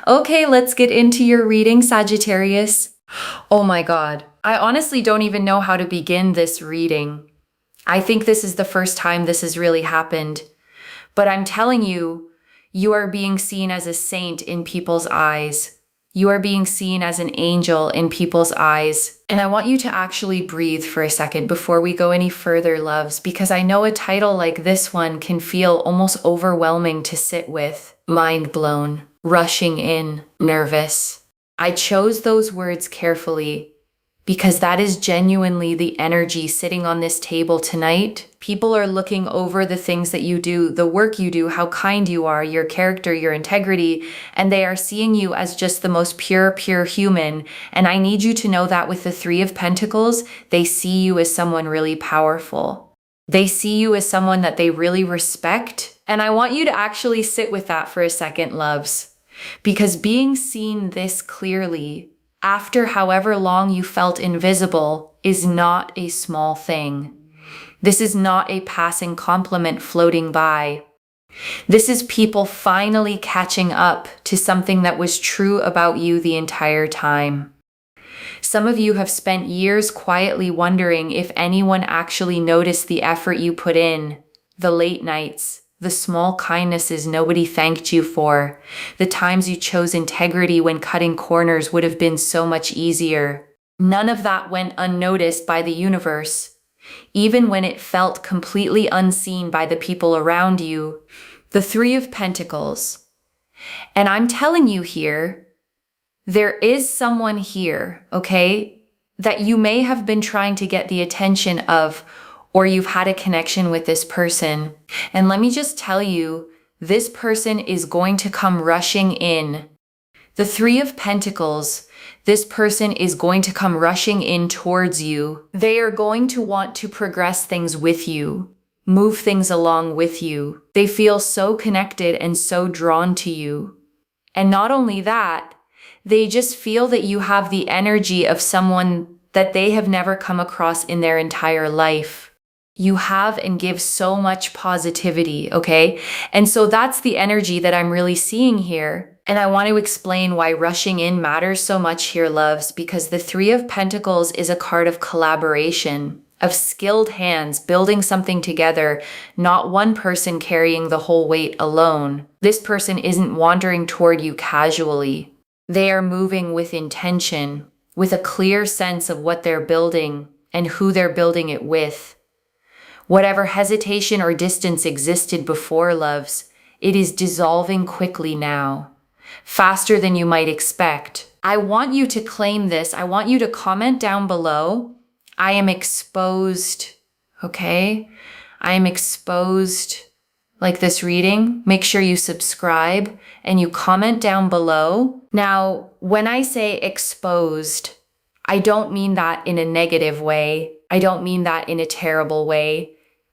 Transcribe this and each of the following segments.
Okay, let's get into your reading, Sagittarius. Oh my God. I honestly don't even know how to begin this reading. I think this is the first time this has really happened. But I'm telling you, you are being seen as a saint in people's eyes. You are being seen as an angel in people's eyes. And I want you to actually breathe for a second before we go any further, loves, because I know a title like this one can feel almost overwhelming to sit with. Mind blown, rushing in, nervous. I chose those words carefully because that is genuinely the energy sitting on this table tonight. People are looking over the things that you do, the work you do, how kind you are, your character, your integrity, and they are seeing you as just the most pure human. And I need you to know that with the Three of Pentacles, they see you as someone really powerful. They see you as someone that they really respect. And I want you to actually sit with that for a second, loves, because being seen this clearly after however long you felt invisible is not a small thing. This is not a passing compliment floating by. This is people finally catching up to something that was true about you the entire time. Some of you have spent years quietly wondering if anyone actually noticed the effort you put in, the late nights, the small kindnesses nobody thanked you for, the times you chose integrity when cutting corners would have been so much easier. None of that went unnoticed by the universe, even when it felt completely unseen by the people around you. The Three of Pentacles. And I'm telling you here, there is someone here, okay, that you may have been trying to get the attention of, or you've had a connection with this person. And let me just tell you, this person is going to come rushing in. The Three of Pentacles, this person is going to come rushing in towards you. They are going to want to progress things with you, move things along with you. They feel so connected and so drawn to you. And not only that, they just feel that you have the energy of someone that they have never come across in their entire life. You have and give so much positivity, okay? And so that's the energy that I'm really seeing here. And I want to explain why rushing in matters so much here, loves, because the Three of Pentacles is a card of collaboration, of skilled hands building something together, not one person carrying the whole weight alone. This person isn't wandering toward you casually. They are moving with intention, with a clear sense of what they're building and who they're building it with. Whatever hesitation or distance existed before, loves, it is dissolving quickly now, faster than you might expect. I want you to claim this. I want you to comment down below. I am exposed, okay? I am exposed like this reading. Make sure you subscribe and you comment down below. Now, when I say exposed, I don't mean that in a negative way. I don't mean that in a terrible way.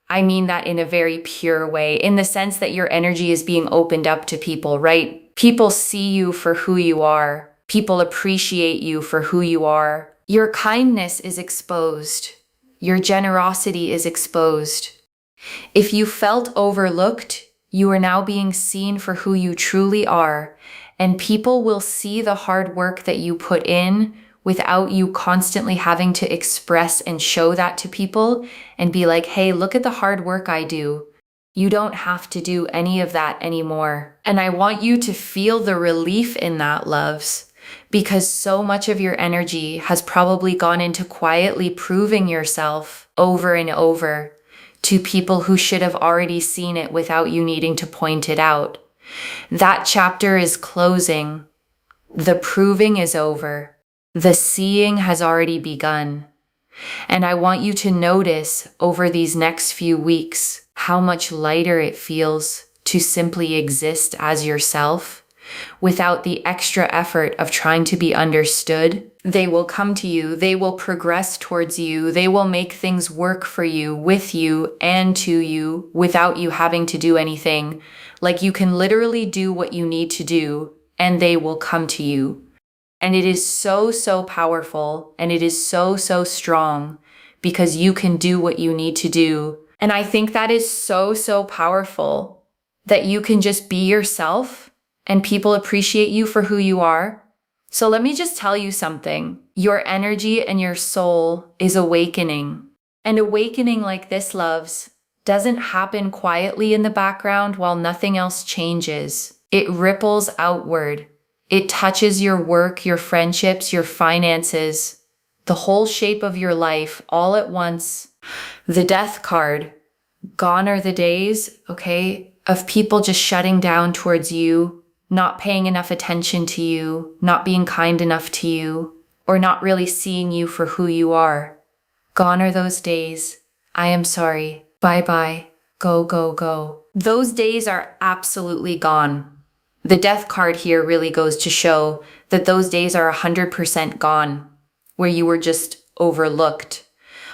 I mean that in a very pure way, in the sense that your energy is being opened up to people, right? People see you for who you are. People appreciate you for who you are. Your kindness is exposed. Your generosity is exposed. If you felt overlooked, you are now being seen for who you truly are, and people will see the hard work that you put in without you constantly having to express and show that to people and be like, hey, look at the hard work I do. You don't have to do any of that anymore. And I want you to feel the relief in that, loves, because so much of your energy has probably gone into quietly proving yourself over and over to people who should have already seen it without you needing to point it out. That chapter is closing. The proving is over. The seeing has already begun. And I want you to notice over these next few weeks how much lighter it feels to simply exist as yourself without the extra effort of trying to be understood. They will come to you. They will progress towards you. They will make things work for you, with you, and to you without you having to do anything. Like, you can literally do what you need to do and they will come to you. And it is so powerful, and it is so strong because you can do what you need to do. And I think that is so powerful, that you can just be yourself and people appreciate you for who you are. So let me just tell you something. Your energy and your soul is awakening. And awakening like this, loves, doesn't happen quietly in the background while nothing else changes. It ripples outward. It touches your work, your friendships, your finances, the whole shape of your life all at once. The Death card. Gone are the days, okay, of people just shutting down towards you, not paying enough attention to you, not being kind enough to you, or not really seeing you for who you are. Gone are those days. I am sorry. Bye-bye. Go, go, go. Those days are absolutely gone. The Death card here really goes to show that those days are 100% gone, where you were just overlooked.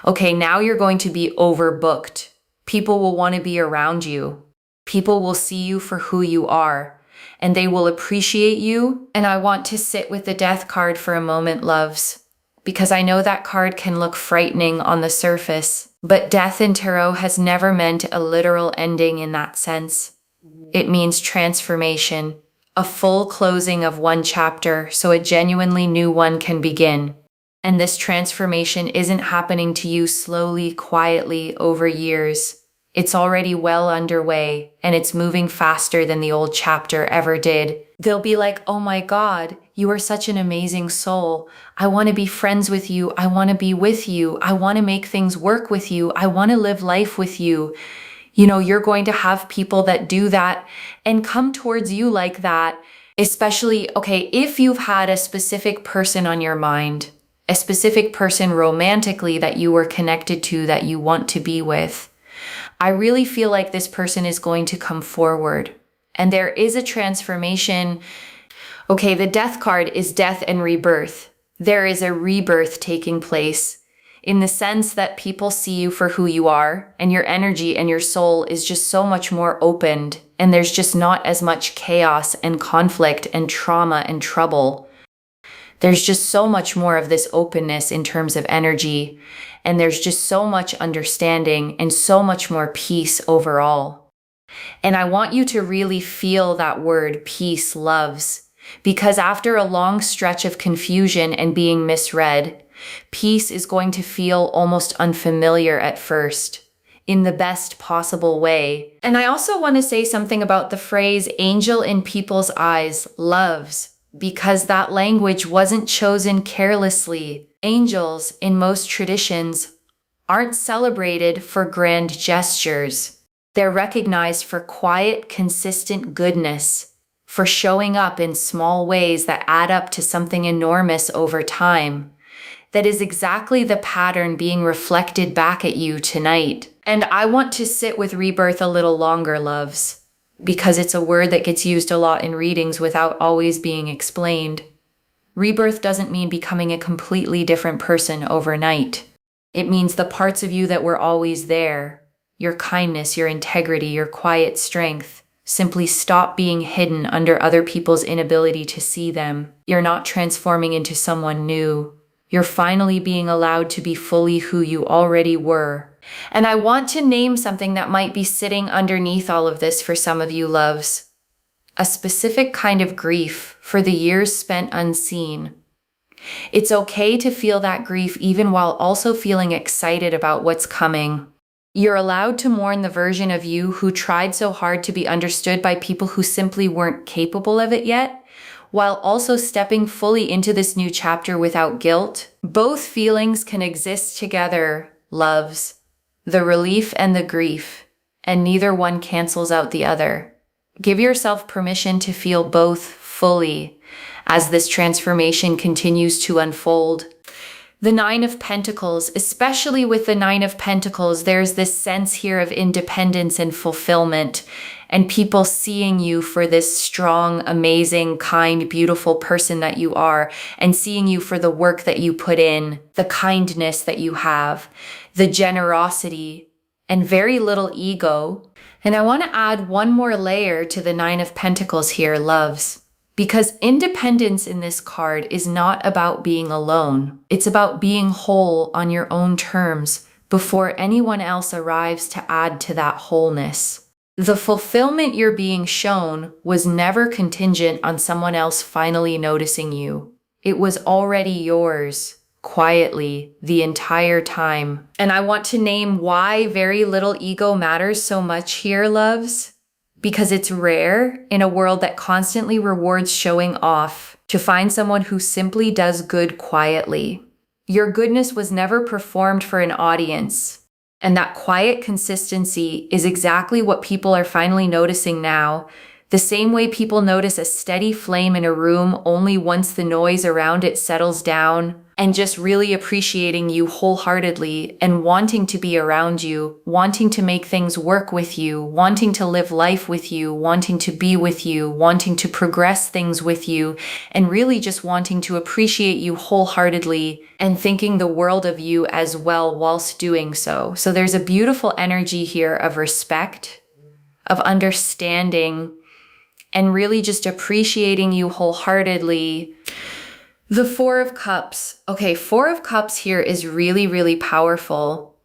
Okay, now you're going to be overbooked. People will want to be around you. People will see you for who you are, and they will appreciate you. And I want to sit with the Death card for a moment, loves, because I know that card can look frightening on the surface, but death in tarot has never meant a literal ending in that sense. It means transformation, a full closing of one chapter so a genuinely new one can begin. And this transformation isn't happening to you slowly, quietly over years. It's already well underway, and it's moving faster than the old chapter ever did. They'll be like, oh my God, you are such an amazing soul. I want to be friends with you. I want to be with you. I want to make things work with you. I want to live life with you. You know, you're going to have people that do that and come towards you like that, especially, okay, if you've had a specific person on your mind, a specific person romantically that you were connected to that you want to be with. I really feel like this person is going to come forward and there is a transformation. Okay, the Death card is death and rebirth. There is a rebirth taking place in the sense that people see you for who you are and your energy and your soul is just so much more opened and there's just not as much chaos and conflict and trauma and trouble. There's just so much more of this openness in terms of energy, and there's just so much understanding and so much more peace overall. And I want you to really feel that word peace, loves, because after a long stretch of confusion and being misread, peace is going to feel almost unfamiliar at first, in the best possible way. And I also want to say something about the phrase angel in people's eyes, loves, because that language wasn't chosen carelessly. Angels, in most traditions, aren't celebrated for grand gestures. They're recognized for quiet, consistent goodness, for showing up in small ways that add up to something enormous over time. That is exactly the pattern being reflected back at you tonight. And I want to sit with rebirth a little longer, loves, because it's a word that gets used a lot in readings without always being explained. Rebirth doesn't mean becoming a completely different person overnight. It means the parts of you that were always there, your kindness, your integrity, your quiet strength, simply stop being hidden under other people's inability to see them. You're not transforming into someone new. You're finally being allowed to be fully who you already were. And I want to name something that might be sitting underneath all of this for some of you, loves. A specific kind of grief for the years spent unseen. It's okay to feel that grief even while also feeling excited about what's coming. You're allowed to mourn the version of you who tried so hard to be understood by people who simply weren't capable of it yet, while also stepping fully into this new chapter without guilt. Both feelings can exist together, loves. The relief and the grief, and neither one cancels out the other. Give yourself permission to feel both fully as this transformation continues to unfold. The Nine of Pentacles, especially with the Nine of Pentacles, there's this sense here of independence and fulfillment, and people seeing you for this strong, amazing, kind, beautiful person that you are, and seeing you for the work that you put in, the kindness that you have, the generosity, and very little ego. And I want to add one more layer to the Nine of Pentacles here, loves. Because independence in this card is not about being alone. It's about being whole on your own terms before anyone else arrives to add to that wholeness. The fulfillment you're being shown was never contingent on someone else finally noticing you. It was already yours, quietly, the entire time. And I want to name why very little ego matters so much here, loves. Because it's rare in a world that constantly rewards showing off to find someone who simply does good quietly. Your goodness was never performed for an audience. And that quiet consistency is exactly what people are finally noticing now. The same way people notice a steady flame in a room only once the noise around it settles down, and just really appreciating you wholeheartedly and wanting to be around you, wanting to make things work with you, wanting to live life with you, wanting to be with you, wanting to progress things with you, and really just wanting to appreciate you wholeheartedly and thinking the world of you as well whilst doing so. So there's a beautiful energy here of respect, of understanding, and really just appreciating you wholeheartedly. The Four of Cups. Okay, Four of Cups here is really, really powerful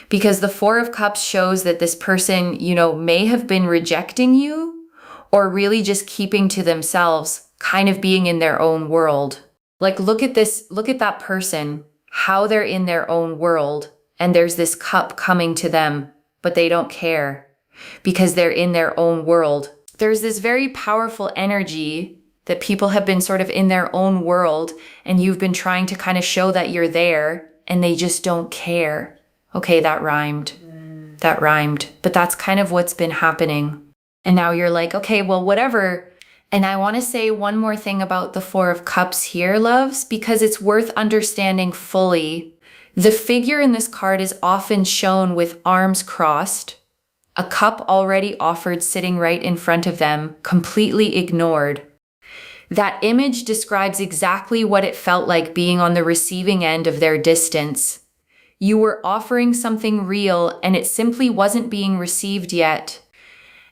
because the Four of Cups shows that this person, may have been rejecting you or really just keeping to themselves, kind of being in their own world. Like, look at that person, how they're in their own world, and there's this cup coming to them, but they don't care because they're in their own world. There's this very powerful energy that people have been sort of in their own world and you've been trying to kind of show that you're there and they just don't care. Okay, that rhymed. But that's kind of what's been happening. And now you're like, okay, well, whatever. And I want to say one more thing about the Four of Cups here, loves, because it's worth understanding fully. The figure in this card is often shown with arms crossed, a cup already offered sitting right in front of them, completely ignored. That image describes exactly what it felt like being on the receiving end of their distance. You were offering something real and it simply wasn't being received yet.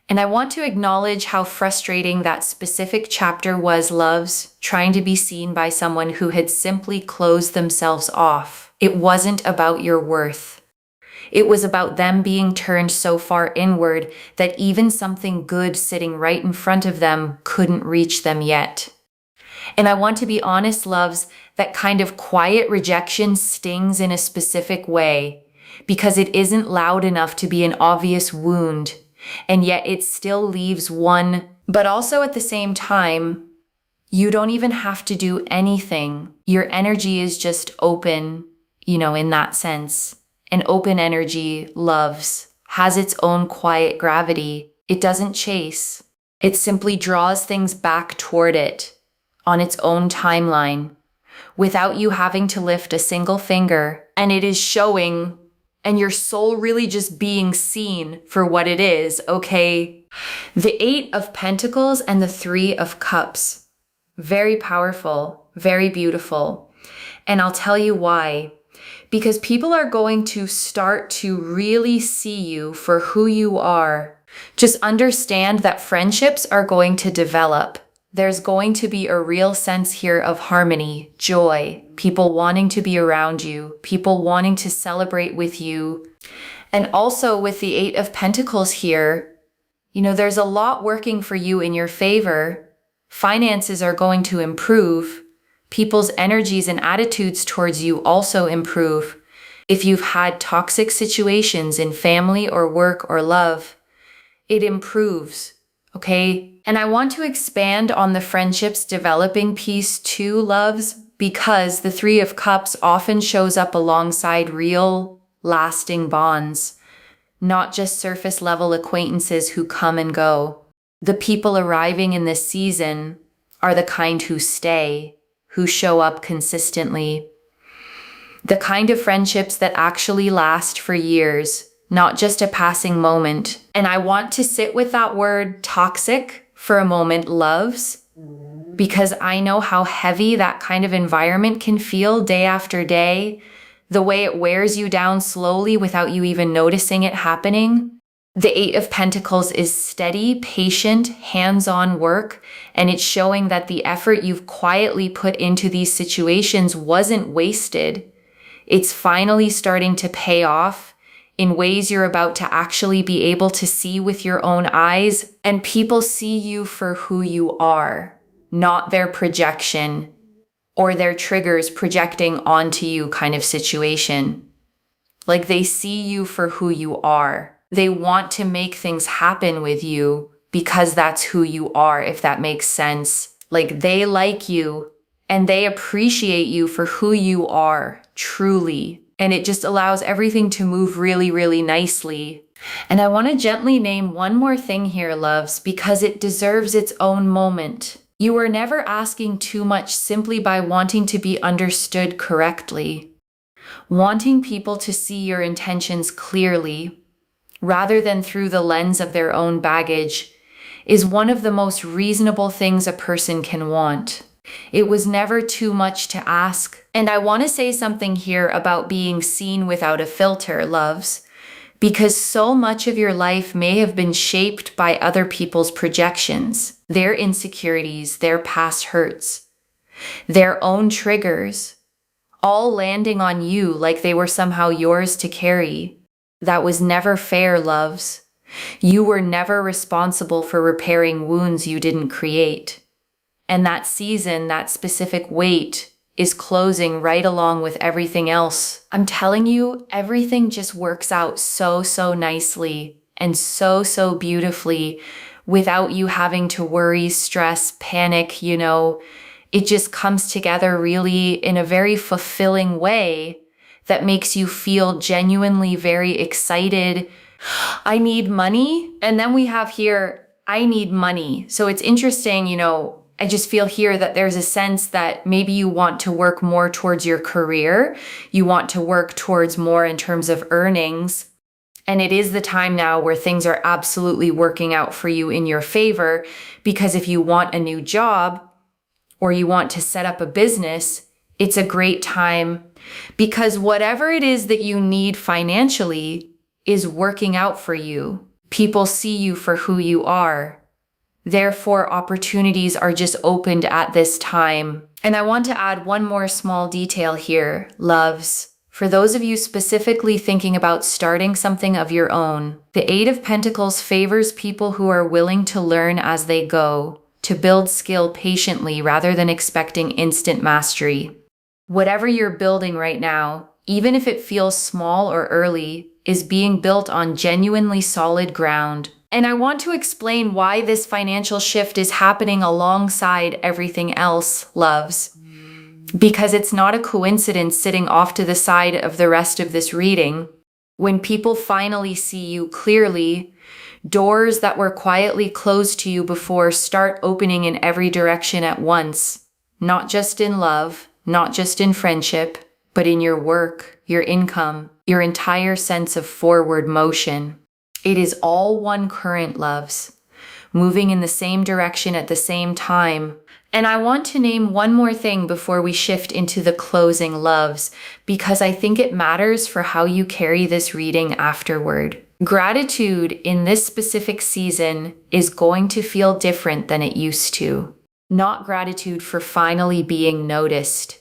And I want to acknowledge how frustrating that specific chapter was, loves, trying to be seen by someone who had simply closed themselves off. It wasn't about your worth. It was about them being turned so far inward that even something good sitting right in front of them couldn't reach them yet. And I want to be honest, loves, that kind of quiet rejection stings in a specific way because it isn't loud enough to be an obvious wound, and yet it still leaves one. But also at the same time, you don't even have to do anything. Your energy is just open, in that sense. An open energy, loves, has its own quiet gravity. It doesn't chase. It simply draws things back toward it on its own timeline without you having to lift a single finger. And it is showing and your soul really just being seen for what it is, okay? The Eight of Pentacles and the Three of Cups. Very powerful, very beautiful. And I'll tell you why. Because people are going to start to really see you for who you are. Just understand that friendships are going to develop. There's going to be a real sense here of harmony, joy, people wanting to be around you, people wanting to celebrate with you. And also with the Eight of Pentacles here, there's a lot working for you in your favor. Finances are going to improve. People's energies and attitudes towards you also improve. If you've had toxic situations in family or work or love, it improves, okay? And I want to expand on the friendships developing piece too, loves, because the Three of Cups often shows up alongside real, lasting bonds, not just surface level acquaintances who come and go. The people arriving in this season are the kind who stay, who show up consistently. The kind of friendships that actually last for years, not just a passing moment. And I want to sit with that word toxic for a moment, loves, because I know how heavy that kind of environment can feel day after day, the way it wears you down slowly without you even noticing it happening. The Eight of Pentacles is steady, patient, hands-on work, and it's showing that the effort you've quietly put into these situations wasn't wasted. It's finally starting to pay off in ways you're about to actually be able to see with your own eyes, and people see you for who you are, not their projection or their triggers projecting onto you kind of situation. Like they see you for who you are. They want to make things happen with you because that's who you are, if that makes sense. Like they like you and they appreciate you for who you are, truly. And it just allows everything to move really, really nicely. And I want to gently name one more thing here, loves, because it deserves its own moment. You are never asking too much simply by wanting to be understood correctly. Wanting people to see your intentions clearly, rather than through the lens of their own baggage, is one of the most reasonable things a person can want. It was never too much to ask. And I want to say something here about being seen without a filter, loves, because so much of your life may have been shaped by other people's projections, their insecurities, their past hurts, their own triggers, all landing on you like they were somehow yours to carry. That was never fair, loves. You were never responsible for repairing wounds you didn't create. And that season, that specific weight, is closing right along with everything else. I'm telling you, everything just works out so, so nicely and so, so beautifully without you having to worry, stress, panic, It just comes together really in a very fulfilling way that makes you feel genuinely very excited. I need money. And then we have here, I need money. So it's interesting, I just feel here that there's a sense that maybe you want to work more towards your career. You want to work towards more in terms of earnings. And it is the time now where things are absolutely working out for you in your favor, because if you want a new job or you want to set up a business, it's a great time, because whatever it is that you need financially is working out for you. People see you for who you are. Therefore, opportunities are just opened at this time. And I want to add one more small detail here, loves. For those of you specifically thinking about starting something of your own, the Eight of Pentacles favors people who are willing to learn as they go, to build skill patiently rather than expecting instant mastery. Whatever you're building right now, even if it feels small or early, is being built on genuinely solid ground. And I want to explain why this financial shift is happening alongside everything else, loves. Because it's not a coincidence sitting off to the side of the rest of this reading. When people finally see you clearly, doors that were quietly closed to you before start opening in every direction at once. Not just in love, not just in friendship, but in your work, your income, your entire sense of forward motion. It is all one current, loves, moving in the same direction at the same time. And I want to name one more thing before we shift into the closing, loves, because I think it matters for how you carry this reading afterward. Gratitude in this specific season is going to feel different than it used to. Not gratitude for finally being noticed,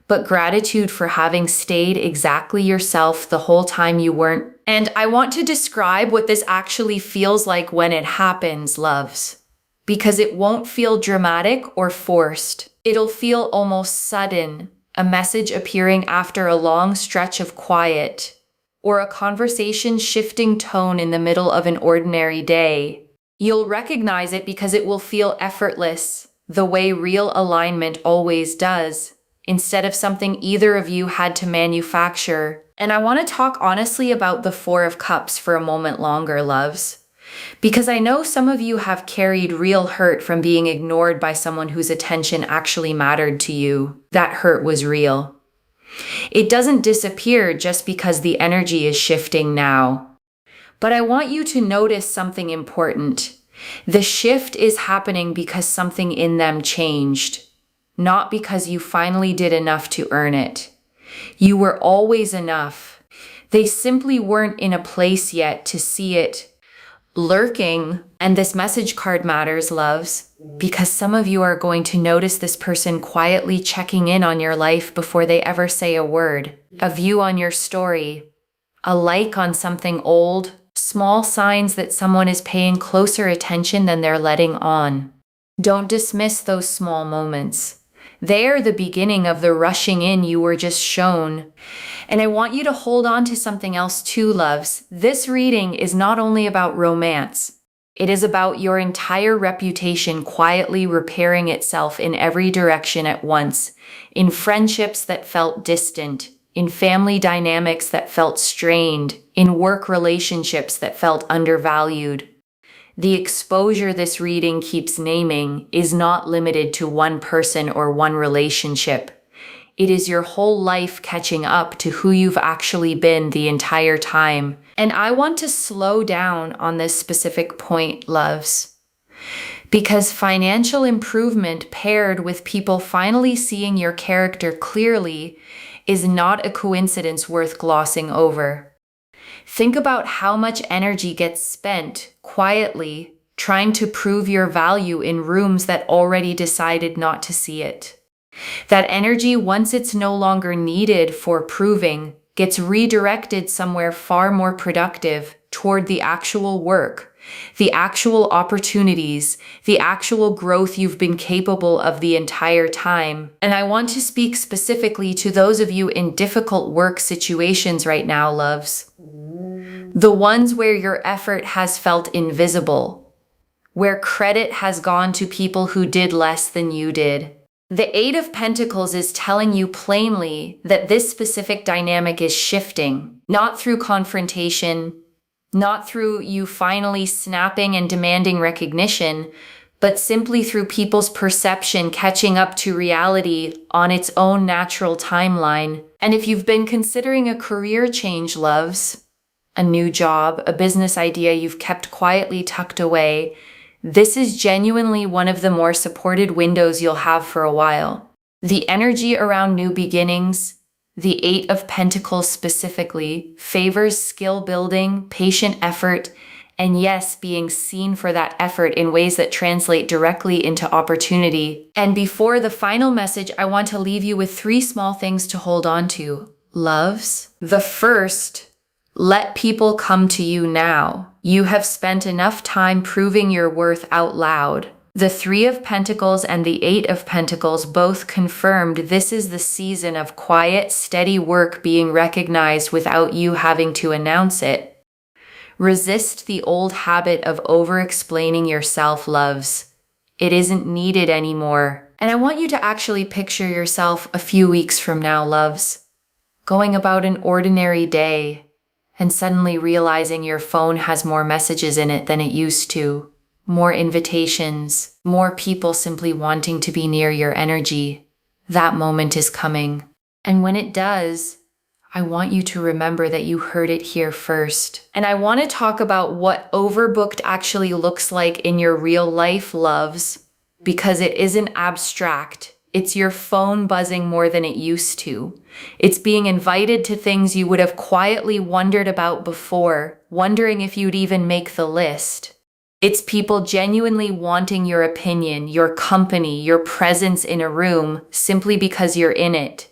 but gratitude for having stayed exactly yourself the whole time you weren't. And I want to describe what this actually feels like when it happens, loves, because it won't feel dramatic or forced. It'll feel almost sudden, a message appearing after a long stretch of quiet, or a conversation shifting tone in the middle of an ordinary day. You'll recognize it because it will feel effortless, the way real alignment always does, instead of something either of you had to manufacture. And I want to talk honestly about the Four of Cups for a moment longer, loves, because I know some of you have carried real hurt from being ignored by someone whose attention actually mattered to you. That hurt was real. It doesn't disappear just because the energy is shifting now. But I want you to notice something important. The shift is happening because something in them changed, not because you finally did enough to earn it. You were always enough. They simply weren't in a place yet to see it lurking. And this message card matters, loves, because some of you are going to notice this person quietly checking in on your life before they ever say a word, a view on your story, a like on something old, small signs that someone is paying closer attention than they're letting on. Don't dismiss those small moments. They are the beginning of the rushing in you were just shown. And I want you to hold on to something else too, loves. This reading is not only about romance. It is about your entire reputation quietly repairing itself in every direction at once, in friendships that felt distant, in family dynamics that felt strained, in work relationships that felt undervalued. The exposure this reading keeps naming is not limited to one person or one relationship. It is your whole life catching up to who you've actually been the entire time. And I want to slow down on this specific point, loves, because financial improvement paired with people finally seeing your character clearly is not a coincidence worth glossing over. Think about how much energy gets spent quietly trying to prove your value in rooms that already decided not to see it. That energy, once it's no longer needed for proving, gets redirected somewhere far more productive toward the actual work, the actual opportunities, the actual growth you've been capable of the entire time. And I want to speak specifically to those of you in difficult work situations right now, loves. The ones where your effort has felt invisible, where credit has gone to people who did less than you did. The Eight of Pentacles is telling you plainly that this specific dynamic is shifting, not through confrontation, not through you finally snapping and demanding recognition, but simply through people's perception catching up to reality on its own natural timeline. And if you've been considering a career change, loves, a new job, a business idea you've kept quietly tucked away, this is genuinely one of the more supported windows you'll have for a while. The energy around new beginnings, the Eight of Pentacles specifically, favors skill building, patient effort, and yes, being seen for that effort in ways that translate directly into opportunity. And before the final message, I want to leave you with 3 small things to hold on to. Loves. The first, let people come to you now. You have spent enough time proving your worth out loud. The Three of Pentacles and the Eight of Pentacles both confirmed this is the season of quiet, steady work being recognized without you having to announce it. Resist the old habit of over-explaining yourself, loves. It isn't needed anymore. And I want you to actually picture yourself a few weeks from now, loves, going about an ordinary day and suddenly realizing your phone has more messages in it than it used to. More invitations, more people simply wanting to be near your energy. That moment is coming. And when it does, I want you to remember that you heard it here first. And I want to talk about what overbooked actually looks like in your real life, loves, because it isn't abstract. It's your phone buzzing more than it used to. It's being invited to things you would have quietly wondered about before, wondering if you'd even make the list. It's people genuinely wanting your opinion, your company, your presence in a room simply because you're in it.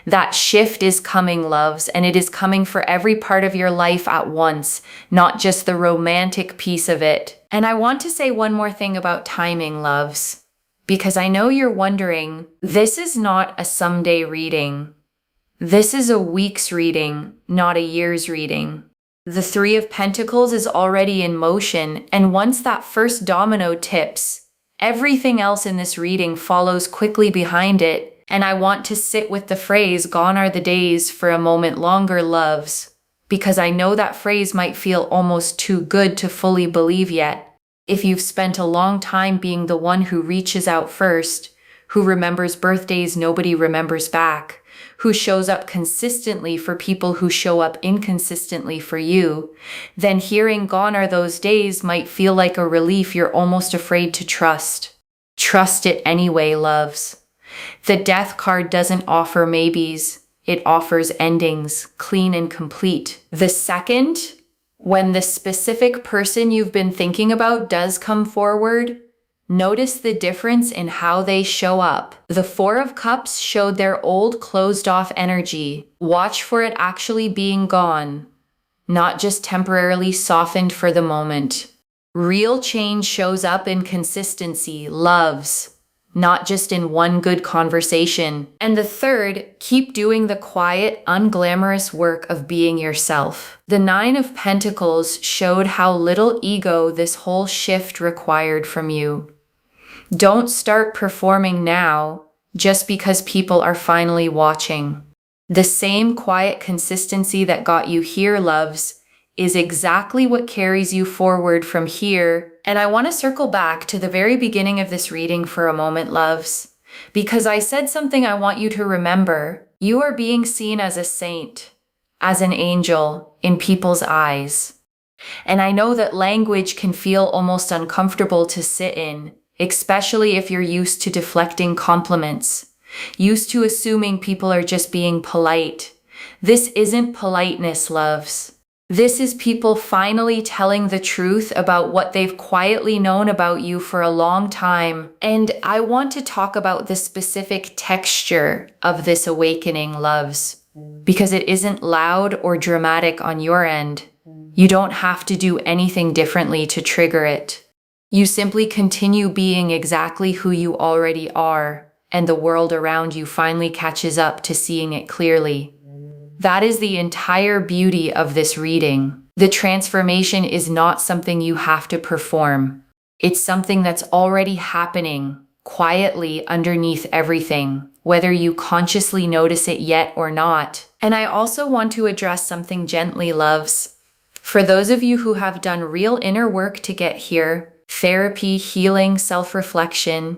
That shift is coming, loves, and it is coming for every part of your life at once, not just the romantic piece of it. And I want to say one more thing about timing, loves, because I know you're wondering, this is not a someday reading. This is a week's reading, not a year's reading. The Three of Pentacles is already in motion, and once that first domino tips, everything else in this reading follows quickly behind it. And I want to sit with the phrase, "Gone are the days," for a moment longer, loves, because I know that phrase might feel almost too good to fully believe yet. If you've spent a long time being the one who reaches out first, who remembers birthdays nobody remembers back, who shows up consistently for people who show up inconsistently for you, then hearing "gone are those days" might feel like a relief you're almost afraid to trust. Trust it anyway, loves. The Death card doesn't offer maybes. It offers endings, clean and complete. The second, when the specific person you've been thinking about does come forward, notice the difference in how they show up. The Four of Cups showed their old closed-off energy. Watch for it actually being gone. not just temporarily softened for the moment. Real change shows up in consistency, loves, not just in one good conversation. And the third, keep doing the quiet, unglamorous work of being yourself. The Nine of Pentacles showed how little ego this whole shift required from you. Don't start performing now just because people are finally watching. The same quiet consistency that got you here, loves, is exactly what carries you forward from here. And I want to circle back to the very beginning of this reading for a moment, loves, because I said something I want you to remember. You are being seen as a saint, as an angel in people's eyes. And I know that language can feel almost uncomfortable to sit in, especially if you're used to deflecting compliments, used to assuming people are just being polite. This isn't politeness, loves. This is people finally telling the truth about what they've quietly known about you for a long time. And I want to talk about the specific texture of this awakening, loves, because it isn't loud or dramatic on your end. You don't have to do anything differently to trigger it. You simply continue being exactly who you already are, and the world around you finally catches up to seeing it clearly. That is the entire beauty of this reading. The transformation is not something you have to perform. It's something that's already happening quietly underneath everything, whether you consciously notice it yet or not. And I also want to address something gently, loves. For those of you who have done real inner work to get here, therapy, healing, self-reflection,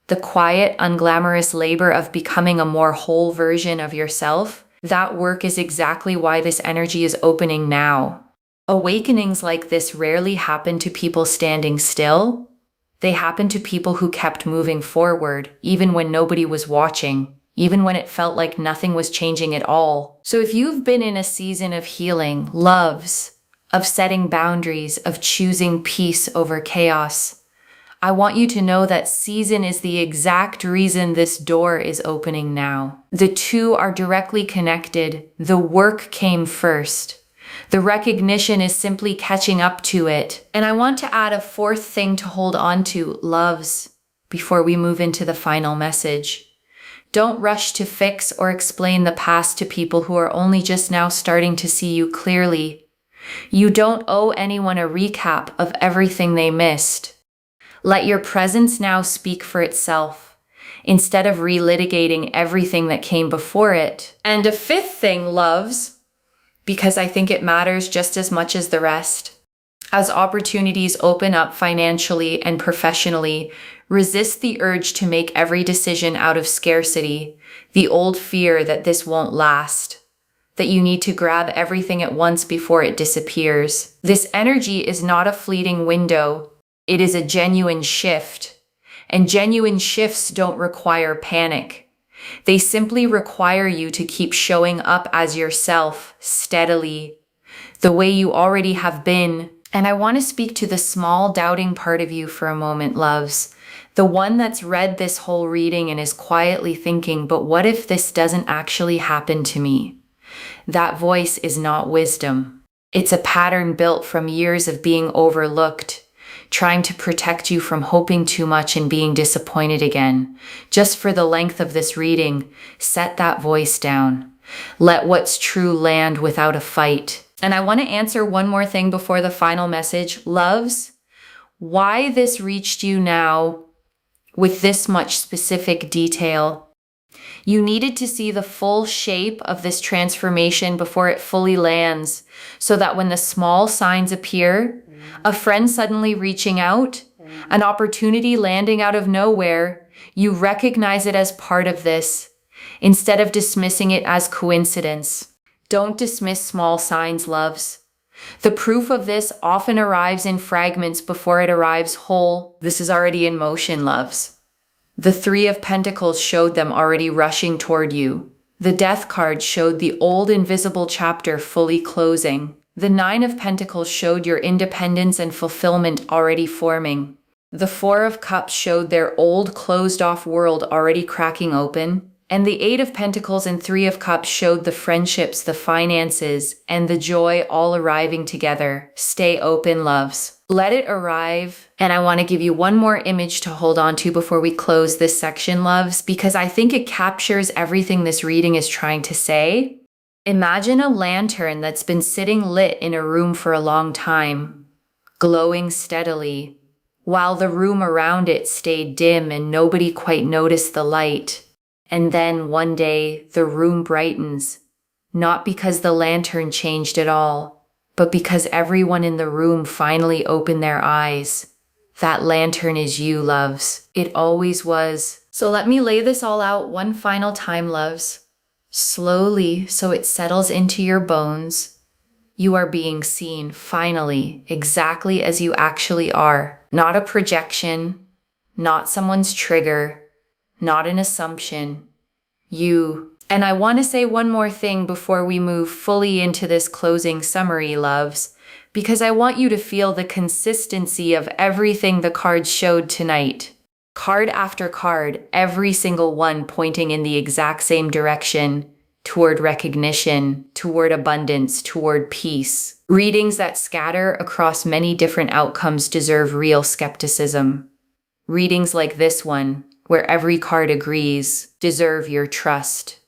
the quiet, unglamorous labor of becoming a more whole version of yourself, that work is exactly why this energy is opening now. Awakenings like this rarely happen to people standing still. They happen to people who kept moving forward, even when nobody was watching, even when it felt like nothing was changing at all. So if you've been in a season of healing, loves, of setting boundaries, of choosing peace over chaos, I want you to know that season is the exact reason this door is opening now. The two are directly connected. The work came first. The recognition is simply catching up to it. And I want to add a fourth thing to hold on to, loves, before we move into the final message. Don't rush to fix or explain the past to people who are only just now starting to see you clearly. You don't owe anyone a recap of everything they missed. Let your presence now speak for itself, instead of relitigating everything that came before it. And a fifth thing, loves, because I think it matters just as much as the rest. As opportunities open up financially and professionally, resist the urge to make every decision out of scarcity, the old fear that this won't last, that you need to grab everything at once before it disappears. This energy is not a fleeting window. It is a genuine shift, and genuine shifts don't require panic. They simply require you to keep showing up as yourself, steadily, the way you already have been. And I want to speak to the small, doubting part of you for a moment, loves. The one that's read this whole reading and is quietly thinking, but what if this doesn't actually happen to me? That voice is not wisdom. It's a pattern built from years of being overlooked, trying to protect you from hoping too much and being disappointed again. Just for the length of this reading, set that voice down. Let what's true land without a fight. And I want to answer one more thing before the final message. Loves, why this reached you now with this much specific detail. You needed to see the full shape of this transformation before it fully lands, so that when the small signs appear, a friend suddenly reaching out, an opportunity landing out of nowhere, you recognize it as part of this, instead of dismissing it as coincidence. Don't dismiss small signs, loves. The proof of this often arrives in fragments before it arrives whole. This is already in motion, loves. The Three of Pentacles showed them already rushing toward you. The Death card showed the old invisible chapter fully closing. The Nine of Pentacles showed your independence and fulfillment already forming. The Four of Cups showed their old closed-off world already cracking open. And the Eight of Pentacles and Three of Cups showed the friendships, the finances, and the joy all arriving together. Stay open, loves. Let it arrive. And I want to give you one more image to hold on to before we close this section, loves, because I think it captures everything this reading is trying to say. Imagine a lantern that's been sitting lit in a room for a long time, glowing steadily, while the room around it stayed dim and nobody quite noticed the light. And then one day, the room brightens, not because the lantern changed at all, but because everyone in the room finally opened their eyes. That lantern is you, loves. It always was. So let me lay this all out one final time, loves. Slowly, so it settles into your bones. You are being seen, finally, exactly as you actually are. Not a projection, not someone's trigger, not an assumption. You. And I want to say one more thing before we move fully into this closing summary, loves, because I want you to feel the consistency of everything the cards showed tonight. Card after card, every single one pointing in the exact same direction, toward recognition, toward abundance, toward peace. Readings that scatter across many different outcomes deserve real skepticism. Readings like this one, where every card agrees, deserve your trust.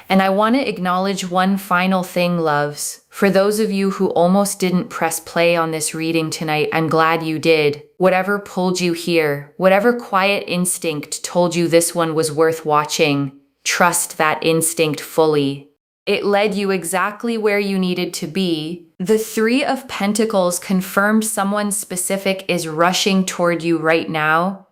And I want to acknowledge one final thing, loves. For those of you who almost didn't press play on this reading tonight, I'm glad you did. Whatever pulled you here, whatever quiet instinct told you this one was worth watching, trust that instinct fully. It led you exactly where you needed to be. The Three of Pentacles confirmed someone specific is rushing toward you right now,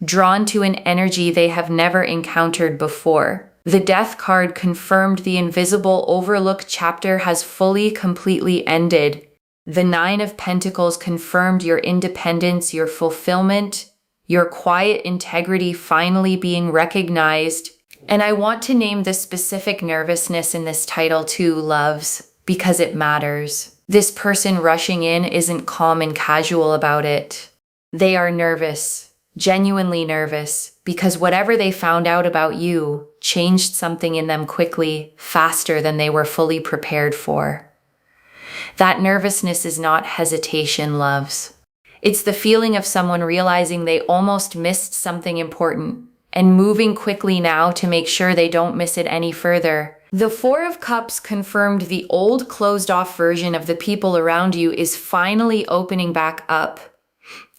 drawn to an energy they have never encountered before. The Death card confirmed the invisible overlooked chapter has fully, completely ended. The Nine of Pentacles confirmed your independence, your fulfillment, your quiet integrity finally being recognized. And I want to name the specific nervousness in this title too, loves, because it matters. This person rushing in isn't calm and casual about it. They are nervous, genuinely nervous, because whatever they found out about you changed something in them quickly, faster than they were fully prepared for. That nervousness is not hesitation, loves. It's the feeling of someone realizing they almost missed something important and moving quickly now to make sure they don't miss it any further. The Four of Cups confirmed the old closed-off version of the people around you is finally opening back up.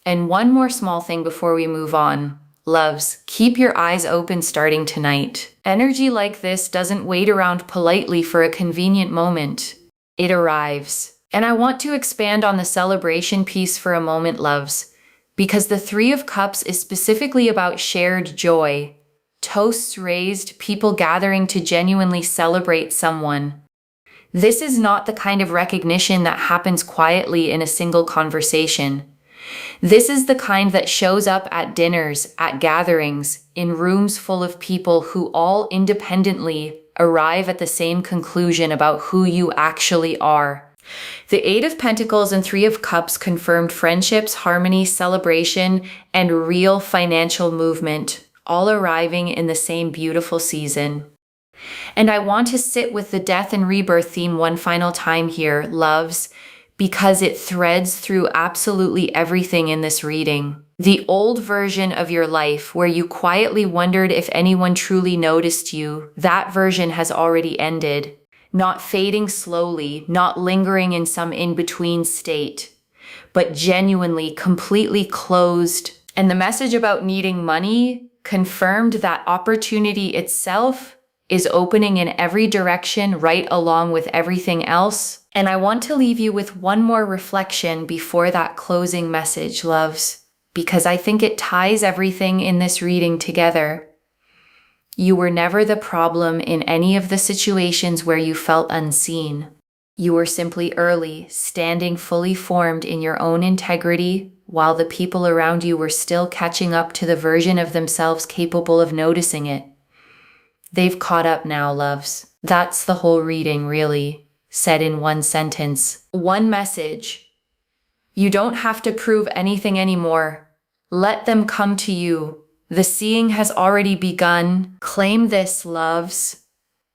And one more small thing before we move on. Loves, keep your eyes open starting tonight. Energy like this doesn't wait around politely for a convenient moment. It arrives. And I want to expand on the celebration piece for a moment, loves, because the Three of Cups is specifically about shared joy. Toasts raised, people gathering to genuinely celebrate someone. This is not the kind of recognition that happens quietly in a single conversation. This is the kind that shows up at dinners, at gatherings, in rooms full of people who all independently arrive at the same conclusion about who you actually are. The Eight of Pentacles and Three of Cups confirmed friendships, harmony, celebration, and real financial movement, all arriving in the same beautiful season. And I want to sit with the death and rebirth theme one final time here, loves, because it threads through absolutely everything in this reading. The old version of your life where you quietly wondered if anyone truly noticed you, that version has already ended. Not fading slowly, not lingering in some in-between state, but genuinely, completely closed. And the message about needing money confirmed that opportunity itself is opening in every direction right along with everything else. And I want to leave you with one more reflection before that closing message, loves, because I think it ties everything in this reading together. You were never the problem in any of the situations where you felt unseen. You were simply early, standing fully formed in your own integrity, while the people around you were still catching up to the version of themselves capable of noticing it. They've caught up now, loves. That's the whole reading, really, said in one sentence. One message. You don't have to prove anything anymore. Let them come to you. The seeing has already begun. Claim this, loves.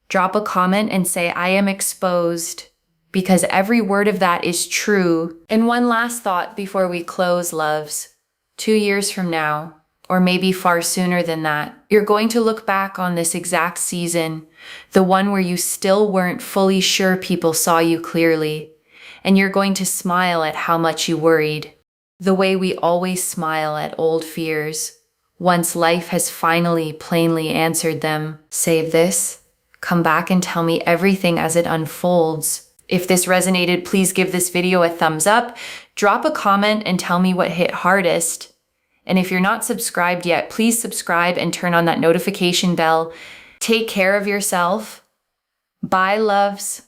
Drop a comment and say, I am exposed, because every word of that is true. And one last thought before we close, loves. 2 years from now, or maybe far sooner than that, you're going to look back on this exact season, the one where you still weren't fully sure people saw you clearly, and you're going to smile at how much you worried. The way we always smile at old fears, once life has finally plainly answered them. Save this. Come back and tell me everything as it unfolds. If this resonated, please give this video a thumbs up, drop a comment and tell me what hit hardest. And if you're not subscribed yet, please subscribe and turn on that notification bell. Take care of yourself. Bye, loves.